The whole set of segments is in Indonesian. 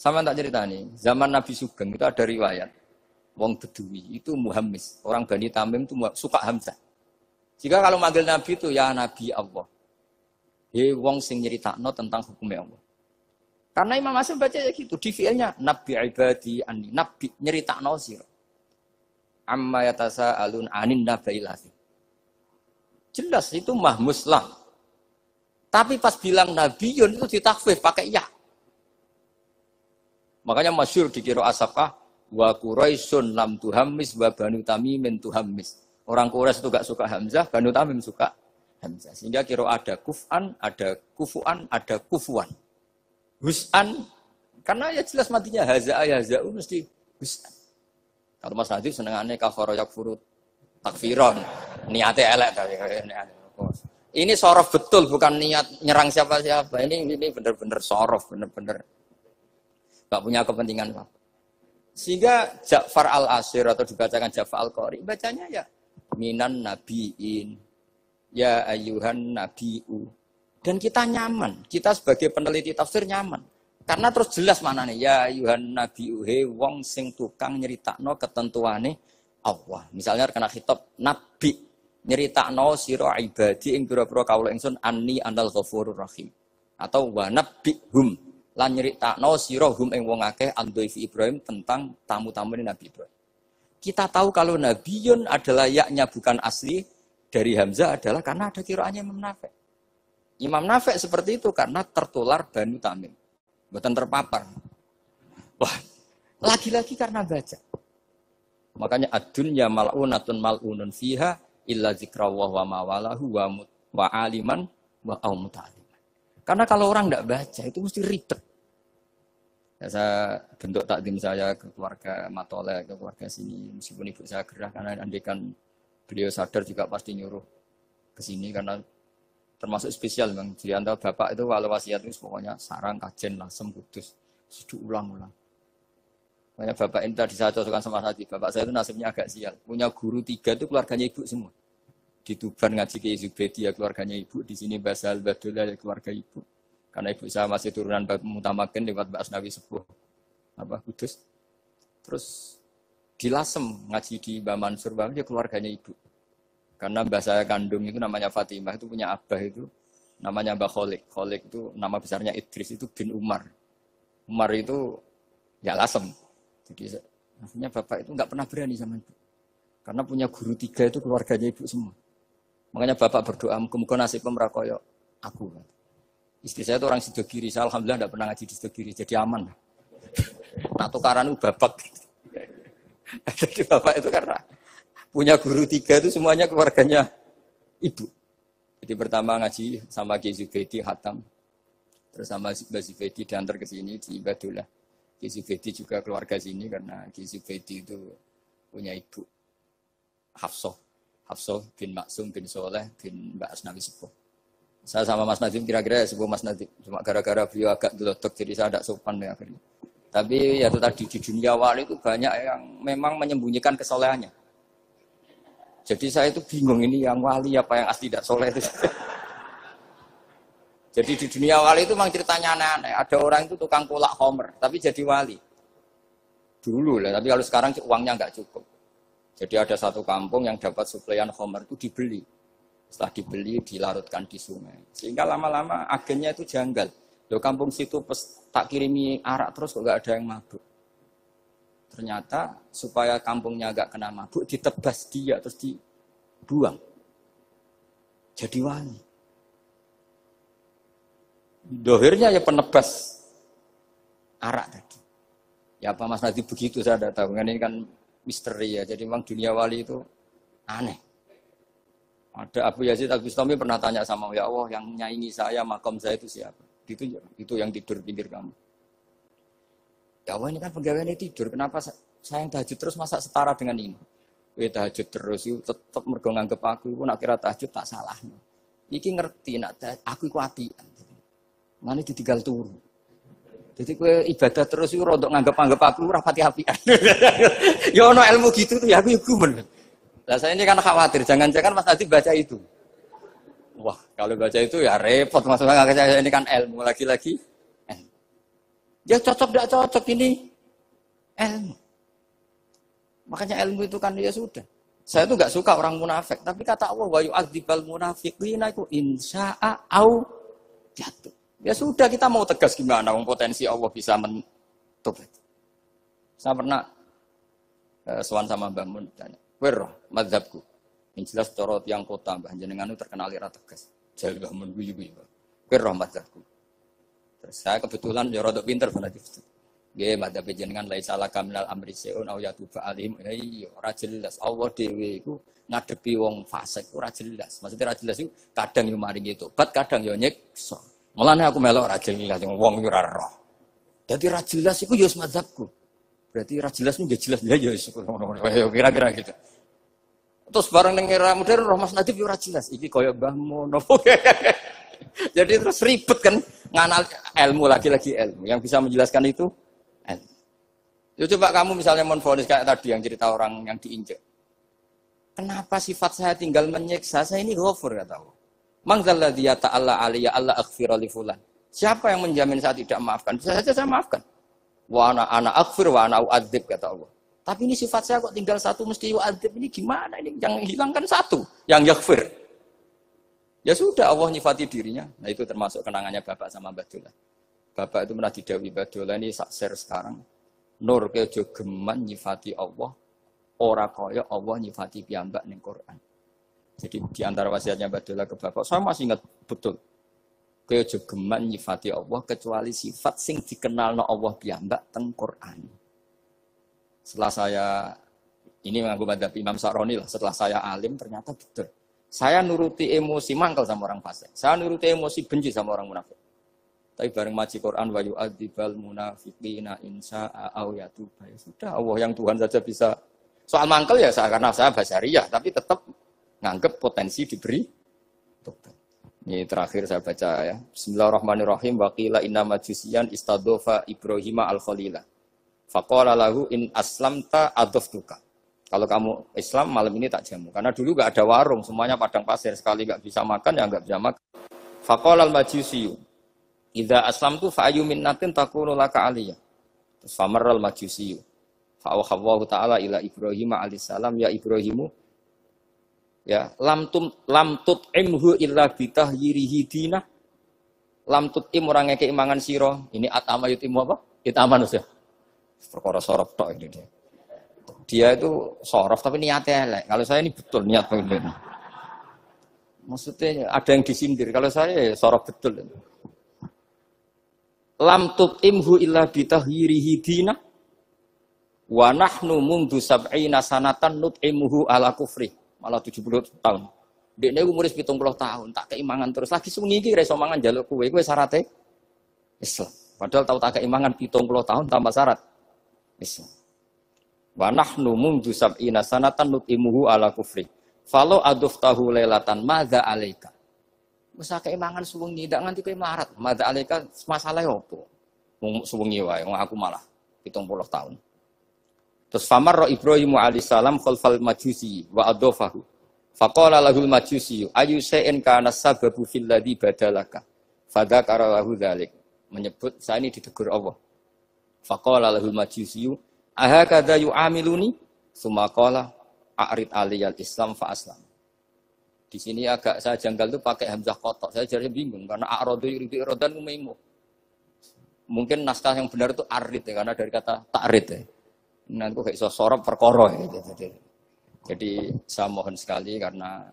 Sama tak cerita nih, zaman Nabi Sugeng itu ada riwayat. Wong Bedui itu Muhammis, orang Bani Tamim itu suka Hamzah. Jika kalau manggil Nabi itu ya Nabi Allah. Wong sing nyeritakno tentang hukumnya Allah. Karena Imam Hasan baca ya gitu, di fi'ilnya Nabi ibadi anni, Nabi nyeritakno sira. Amma yatasaalun anin nabailahi. Jelas itu mahmus lah. Tapi pas bilang Nabiyun itu ditakfif pakai ya. Makanya masyhur di qiraah Asafah wa Quraisyun lam tuhammis wa Banu Tamimin tuhammis. Orang Quraisy itu gak suka Hamzah, Banu Tamim suka Hamzah. Sehingga qiraah ada kuf'an, ada kufu'an, ada kufuan. Hus'an karena ya jelas matinya haza'a yaza'u mesti hus'an. Kalau Mas Nadif senengane kafara yakfuru takfiron. Niate elek ta. Ini sorof betul bukan niat nyerang siapa-siapa. Ini benar-benar sorof, benar-benar gak punya kepentingan apa. Sehingga Ja'far al-Ashir atau dibacakan Ja'far al-Qari bacanya ya minan nabiin ya ayyuhan nabiu. Dan kita nyaman, kita sebagai peneliti tafsir nyaman. Karena terus jelas maknanya ya ayyuhan nabiu he wong sing tukang nyeritakno ketentuane Allah. Misalnya kena khitab nabi nyeritakno sira ibadi ing pira-pira kawula ingsun anni anal ghafurur rahim. Atau wa nabbihum lan nyeritakno sira hum ing wong akeh andhaifi Ibrahim tentang tamu-tamu Nabi Ibrahim. Kita tahu kalau Nabiyun adalah yaknya bukan asli dari Hamzah adalah karena ada qiraatnya Imam Nafi'. Imam Nafi' seperti itu karena tertular Banu Tamim. Bukan terpapar. Wah, lagi-lagi karena baca. Makanya ad-dunya mal'unatun mal'unun fiha illa zikrawah wa mawalahu wa aliman wa muta'alim. Karena kalau orang tidak baca itu mesti ribet. Ya, saya bentuk takdim saya ke keluarga Matoleh, ke keluarga sini. Meskipun ibu saya gerah karena andikan beliau sadar juga pasti nyuruh ke sini karena termasuk spesial bang. Jadi antara bapak itu walau wasiat itu pokoknya sarang, kajen, lasem, kudus. Sudah ulang-ulang. Makanya bapak ini tadi saya cocokkan sama hati. Bapak saya itu nasibnya agak sial. Punya guru 3 itu keluarganya ibu semua. Di Tuban ngaji ke Zubedi ya keluarganya ibu, di sini Basal Badullah ya keluarga ibu. Karena ibu saya masih turunan Mutamakin lewat Mbak Asnawi Sepuh Kudus. Terus di Lasem ngaji di Mbak Mansur ya keluarganya ibu. Karena mbak saya kandung itu namanya Fatimah itu punya abah itu namanya Mbak Kholik. Kholik itu nama besarnya Idris itu bin Umar. Umar itu ya Lasem. Jadi maksudnya bapak itu nggak pernah berani sama ibu. Karena punya guru 3 itu keluarganya ibu semua. Makanya bapak berdoa, muka-muka nasib pemerakoyok aku. Istri saya itu orang Sidogiri, saya alhamdulillah tidak pernah ngaji di Sidogiri, jadi aman. Nah tukaran itu babak. Jadi bapak itu karena punya guru 3 itu semuanya keluarganya ibu. Jadi pertama ngaji sama Ki Zubedi Hatam, terus sama Mbak Zubedi diantar ke sini di Badullah. Ki Zubedi juga keluarga sini karena Ki Zubedi itu punya ibu Hafsah bin Maksum bin Soleh bin Mbak Asnawi Sepuh. Saya sama Mas Nadim kira-kira sepuh Mas Nadim. Cuma gara-gara beliau agak gelotok jadi saya tidak sopan ya akhirnya. Tapi ya itu tadi di dunia wali itu banyak yang memang menyembunyikan kesolehannya. Jadi saya itu bingung ini yang wali apa yang asli tidak soleh itu. Jadi di dunia wali itu memang ceritanya aneh-aneh. Ada orang itu tukang kolak homer tapi jadi wali. Dulu lah, tapi kalau sekarang uangnya nggak cukup. Jadi ada satu kampung yang dapat suplaian khamar itu dibeli. Setelah dibeli dilarutkan di sungai. Sehingga lama-lama agennya itu janggal. Loh kampung situ tak kirimi arak terus kok nggak ada yang mabuk. Ternyata supaya kampungnya nggak kena mabuk ditebas dia terus dibuang. Jadi wali. Dohirnya ya penebas arak tadi. Ya apa Mas Nadib begitu saya tidak tahu. Ini kan misteri ya. Jadi memang dunia wali itu aneh. Ada Abu Yazid Al-Bustami pernah tanya sama ya Allah yang nyaingi saya makam saya itu siapa? Itu yang tidur pinggir kamu. Ya Allah ini kan pegawainya tidur. Kenapa saya yang tahajud terus masa setara dengan ini? Tahajud terus itu tetap mergo nganggep aku itu nak kira tahajud tak salah. Iki ngerti nak aku iku apian. Mane ditinggal turu. Jadi kue ibadah terus itu rodok nganggep aku rapati apian. Ya ono ilmu gitu tuh ya aku gumen. Lah saya ini kan khawatir jangan-jangan Mas Nadib baca itu. Wah, kalau baca itu ya repot maksudnya saya ini kan ilmu lagi-lagi. Ya cocok tidak cocok ini ilmu. Makanya ilmu itu kan ya sudah. Saya itu nggak suka orang munafik, tapi kata Allah wa yu'adzibal munafiqina itu insya'a au jatuh. Ya sudah kita mau tegas gimana potensi Allah bisa mentutup. Saya pernah sowan sama Mbah Mun tanya, "Wer mazhabku?" Yang jelas corot yang kota Mbah jenengan itu terkenal ira tegas. Jare Mbah Mun guyu-guyu. "Wer mazhabku?" Terus saya kebetulan ya rada pinter berarti. Nggih, madzhab jenengan lai salah kamil amri seun au yatuba alim. Iya, ora jelas. Allah dhewe iku ngadepi wong fasik ora jelas. Maksudnya ora jelas iku kadang yo maringi tobat, kadang yo nyiksa. Mulane aku melok ora jelas wong ora roh. Dadi ora jelas iku yo madzhabku. Berarti ora jelas nggih jelas ya yo kira-kira gitu. Terus bareng ning era modern roh Mas Nadif yo ora jelas. Iki kaya Mbah Mun. Jadi terus ribet kan nganal ilmu lagi-lagi ilmu. Yang bisa menjelaskan itu ilmu. Ya coba kamu misalnya menfonis kayak tadi yang cerita orang yang diinjek. Kenapa sifat saya tinggal menyiksa? Saya ini ghafur kata Allah. Mangzalladzi yata'alla alayya alla aghfira li fulan. Siapa yang menjamin saya tidak maafkan? Bisa saja saya maafkan. Wa ana aghfir wa ana u'adzib kata Allah. Tapi ini sifat saya kok tinggal satu mesti u'adzib. Ini gimana ini? Yang hilangkan satu, yang yaghfir. Ya sudah Allah nyifati dirinya. Nah itu termasuk kenangannya Bapak sama Mbak Dola. Bapak itu pernah didhawuhi Mbak Dola ini sakser sekarang. Nur kejo geman nyifati Allah. Ora kaya Allah nyifati piyambak ning Quran. Jadi di antara wasiatnya Mbak Dola ke Bapak, saya masih ingat betul. Kejo geman nyifati Allah kecuali sifat sing dikenalno Allah piyambak teng Quran. Setelah saya ini mengaku madzhab Imam Sa'roni lah. Setelah saya alim ternyata betul. Saya nuruti emosi mangkel sama orang fasik. Saya nuruti emosi benci sama orang munafik. Tapi bareng maji Quran wa yu'adzibal munafiqina insya'a aw yatuba. Ya sudah Allah yang Tuhan saja bisa. Soal mangkel ya karena saya basyariyah, tapi tetap nganggep potensi diberi tobat. Ini terakhir saya baca ya. Bismillahirrahmanirrahim. Wa qila inna majusiyan istadofa Ibrahima al-Khalila. Faqala lahu in aslamta adoftuka. Kalau kamu Islam malam ini tak jamu. Karena dulu nggak ada warung, semuanya padang pasir. Sekali nggak bisa makan, ya nggak bisa makan. Faqala al-majusiyu. Idza aslamtu fa ayyu minnatin takunu laka aliyah. Terus famarral majusiyu. Fa'awhallahu ta'ala ila Ibrahim alaihissalam ya Ibrahimu. Ya, lam tut'imhu illa bitahyirihi dinah. Lam tut'im orang ngekek imangan sira. Ini atama yutimu apa? Itaman ya. Perkara sorop tok ini dia. Dia itu sorof tapi niatnya elek. Kalau saya ini betul niat begini. Maksudnya ada yang disindir. Kalau saya ya sorof betul. Lam tut'imhu illa bitahyirihi dinah. Wa nahnu mundu sab'ina sanatan nut'imuhu ala kufri. Malah 70 tahun. Dekne umur 70 tahun, tak keimangan terus. Lagi sungi iki iso mangan njaluk kowe syaratnya Islam. Padahal tahu tak keimangan 70 tahun tanpa syarat Islam. Wa nahnu mundu sab'ina sanatan nut'imuhu ala kufri. Falo aduftahu lailatan madza alaika. Wis keimangan suwengi ndak nganti kowe melarat. Madza alaika masalah opo? Wong suwengi wae, wong aku malah 70 tahun. Terus famar Ibrahim alaihissalam khalfal majusi wa adofahu. Faqala lahul majusi ayu shay'in kana sababu fil ladzi badalaka. Fadzakara lahu dzalik. Menyebut saya ini ditegur Allah. Faqala lahul majusi ahakadza yu'amiluni summa qala a'rid aliyal islam fa aslam. Di sini agak saya janggal tuh pakai hamzah kotok. Saya jadi bingung karena a'radu yuridu iradan umaimu. Mungkin naskah yang benar itu arid ya, karena dari kata ta'rid ya. Nanti kayak sorop perkara ya. Jadi saya mohon sekali karena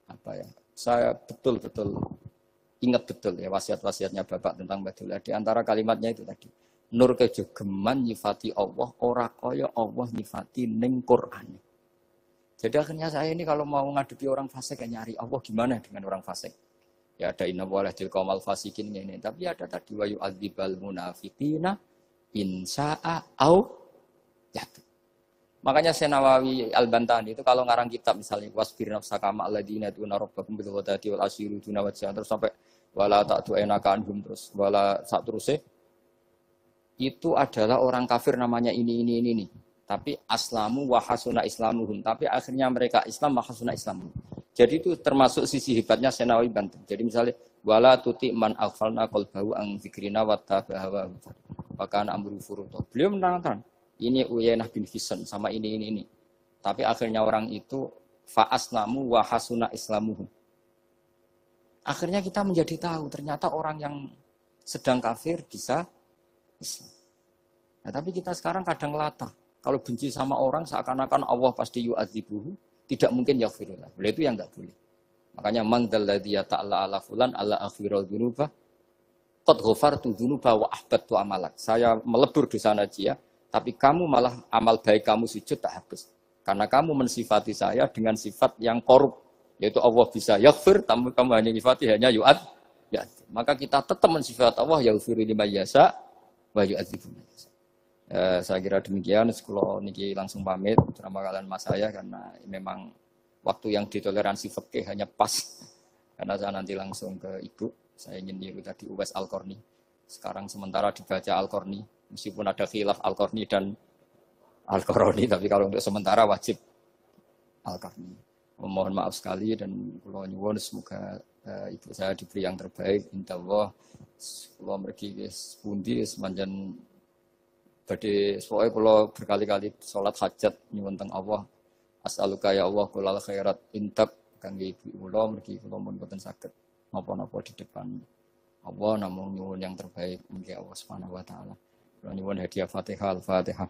apa ya? Saya betul-betul ingat betul ya wasiat-wasiatnya Bapak tentang Badullah. Di antara kalimatnya itu tadi. Nur kejogeman nyifati Allah ora kaya Allah nyifati ning Quran. Jadi akhirnya saya ini kalau mau ngadepi orang fasik nyari Allah gimana dengan orang fasik? Ya ada inna walahil qaumal fasikin ini, tapi ada tadi wa yu'adzibal munafiqina insya'a au ya. Makanya Senawawi Al-Bantani itu kalau ngarang kitab misalnya wasbir nafsaka ma alladziina tuna rabbahum bil ghadati wal asyiru tuna wajha terus sampai wala ta'tu enaka anhum terus wala sak terusé itu adalah orang kafir namanya ini. Tapi aslamu wa hasuna islamuhum. Tapi akhirnya mereka Islam wa hasuna islamuhum. Jadi itu termasuk sisi hebatnya Senawawi Banten. Jadi misalnya wala tuti man aghfalna qalbahu an dzikrina wa tabaha. bahkan amru furuto. Beliau menerangkan ini Uyainah bin Hisn sama ini. Tapi akhirnya orang itu fa'asnamu wa hasuna islamuhum. Akhirnya kita menjadi tahu ternyata orang yang sedang kafir bisa Islam. Nah, tapi kita sekarang kadang latah. Kalau benci sama orang seakan-akan Allah pasti yu'adzibuhu, tidak mungkin yaghfirullah. Boleh itu yang enggak boleh. Makanya mangdalladzi yata'alla ala fulan ala akhirul dunuba qad ghafartu dzunuba wa ahbattu amalak. Saya melebur dosa najia, tapi kamu malah amal baik kamu sujud tak habis. Karena kamu mensifati saya dengan sifat yang korup, yaitu Allah bisa yaghfir, tapi kamu hanya sifati hanya yu'ad. Ya, maka kita tetap mensifat Allah yaghfiru liman yasha wa yu'adzibu man yasha. Saya kira demikian. Sekolah niki langsung pamit sama kalian mas saya karena memang waktu yang ditoleransi fikih hanya pas. Karena saya nanti langsung ke ibu. Saya ingin niru tadi Uwais Al-Qarni. Sekarang sementara dibaca Al-Qarni. Meskipun ada khilaf Al-Qarni dan Al-Qarni. Tapi kalau untuk sementara wajib Al-Qarni. Mohon maaf sekali dan kula nyuwun semoga ibu saya diberi yang terbaik. Insyaallah kula mergi wis pundi semanjan badhe soalnya kula berkali-kali salat hajat nyuwun teng Allah. As'aluka ya Allah kulal khairat intab kangge ibu kula mergi kula mun boten saged napa-napa di depan Allah namung nyuwun yang terbaik mugi Allah Subhanahu wa taala. Kula nyuwun hadiah Fatihah Al-Fatihah.